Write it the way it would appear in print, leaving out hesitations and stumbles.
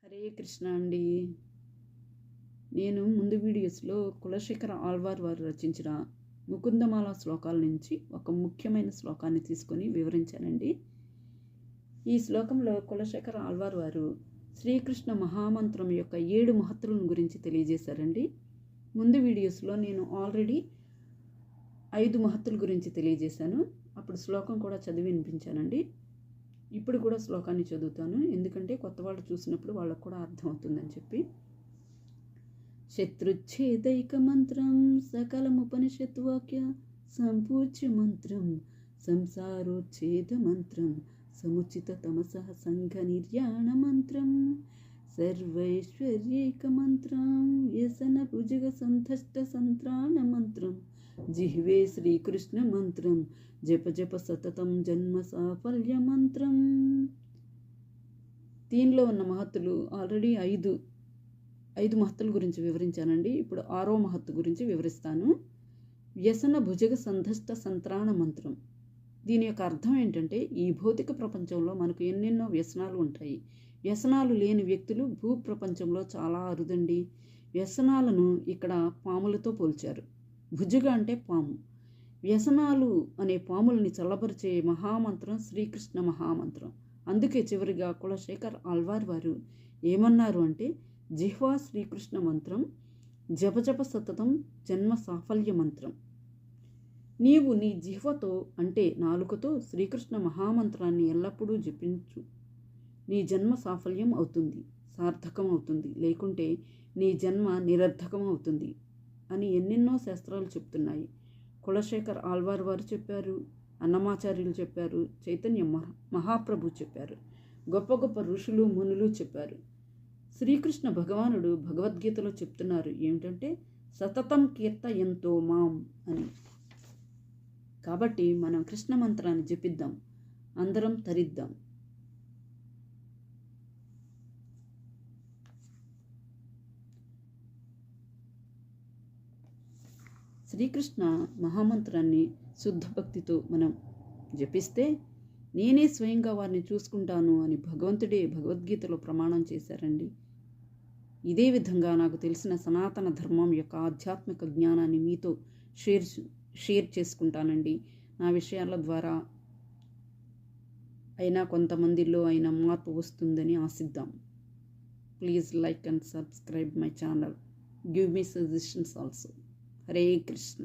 హరే కృష్ణ అండి. నేను ముందు వీడియోస్లో కులశేఖర ఆళ్వార్ వారు రచించిన ముకుందమాల శ్లోకాల నుంచి ఒక ముఖ్యమైన శ్లోకాన్ని తీసుకొని వివరించానండి. ఈ శ్లోకంలో కులశేఖర ఆళ్వార్ వారు శ్రీకృష్ణ మహామంత్రం యొక్క 7 మహత్తులను గురించి తెలియజేశారండి. ముందు వీడియోస్లో నేను ఆల్రెడీ 5 మహత్తుల గురించి తెలియజేశాను. అప్పుడు శ్లోకం కూడా చదివి వినిపించానండి. ఇప్పుడు కూడా శ్లోకాన్ని చదువుతాను, ఎందుకంటే కొత్త వాళ్ళు చూసినప్పుడు వాళ్ళకు కూడా అర్థమవుతుందని చెప్పి. శత్రుచ్ఛేదైక మంత్రం సకలముపనిషత్ వాక్య సంపూజ్య మంత్రం సంసారోచ్ఛేద మంత్రం సముచిత తమసః సంఘ నిర్యాణ మంత్రం సర్వైశ్వర్యేక మంత్రం వ్యసన భుజగ సంధష్ట సంత్రాణ మంత్రం జిహ్వే శ్రీకృష్ణ మంత్రం జప జప సతతం జన్మ సాఫల్య మంత్రం. దీనిలో ఉన్న మహత్తులు ఆల్రెడీ ఐదు మహత్తుల గురించి వివరించానండి. ఇప్పుడు 6వ మహత్తు గురించి వివరిస్తాను. వ్యసన భుజగ సంధష్ట సంత్రాణ మంత్రం. దీని యొక్క అర్థం ఏంటంటే, ఈ భౌతిక ప్రపంచంలో మనకు ఎన్నెన్నో వ్యసనాలు ఉంటాయి. వ్యసనాలు లేని వ్యక్తులు భూప్రపంచంలో చాలా అరుదండి. వ్యసనాలను ఇక్కడ పాములతో పోల్చారు. భుజగ అంటే పాము. వ్యసనాలు అనే పాములని చల్లబరిచే మహామంత్రం శ్రీకృష్ణ మహామంత్రం. అందుకే చివరిగా కులశేఖర్ ఆళ్వార్ వారు ఏమన్నారు అంటే, జిహ్వా శ్రీకృష్ణ మంత్రం జపజప సతతం జన్మ సాఫల్య మంత్రం. నీవు నీ జిహ్వతో అంటే నాలుకతో శ్రీకృష్ణ మహామంత్రాన్ని ఎల్లప్పుడూ జపించు. నీ జన్మ సాఫల్యం అవుతుంది, సార్థకం అవుతుంది, లేకుంటే నీ జన్మ నిరర్థకం అవుతుంది అని ఎన్నెన్నో శాస్త్రాలు చెప్తున్నాయి. కులశేఖర్ ఆళ్వార్ వారు చెప్పారు, అన్నమాచార్యులు చెప్పారు, చైతన్య మహాప్రభు చెప్పారు, గొప్ప గొప్ప ఋషులు మునులు చెప్పారు. శ్రీకృష్ణ భగవానుడు భగవద్గీతలో చెప్తున్నారు ఏమిటంటే, సతతం కీర్తయంతో మాం అని. కాబట్టి మనం కృష్ణ మంత్రాన్ని జపిద్దాం, అందరం తరిద్దాం. శ్రీకృష్ణ మహామంత్రాన్ని శుద్ధ భక్తితో మనం జపిస్తే నేనే స్వయంగా వారిని చూసుకుంటాను అని భగవంతుడే భగవద్గీతలో ప్రమాణం చేశారండి. ఇదే విధంగా నాకు తెలిసిన సనాతన ధర్మం యొక్క ఆధ్యాత్మిక జ్ఞానాన్ని మీతో షేర్ చేసుకుంటానండి. నా విషయాల ద్వారా అయినా కొంతమందిలో అయినా మార్పు వస్తుందని ఆశిద్దాం. Please like and subscribe my channel. Give me suggestions also. Hare Krishna.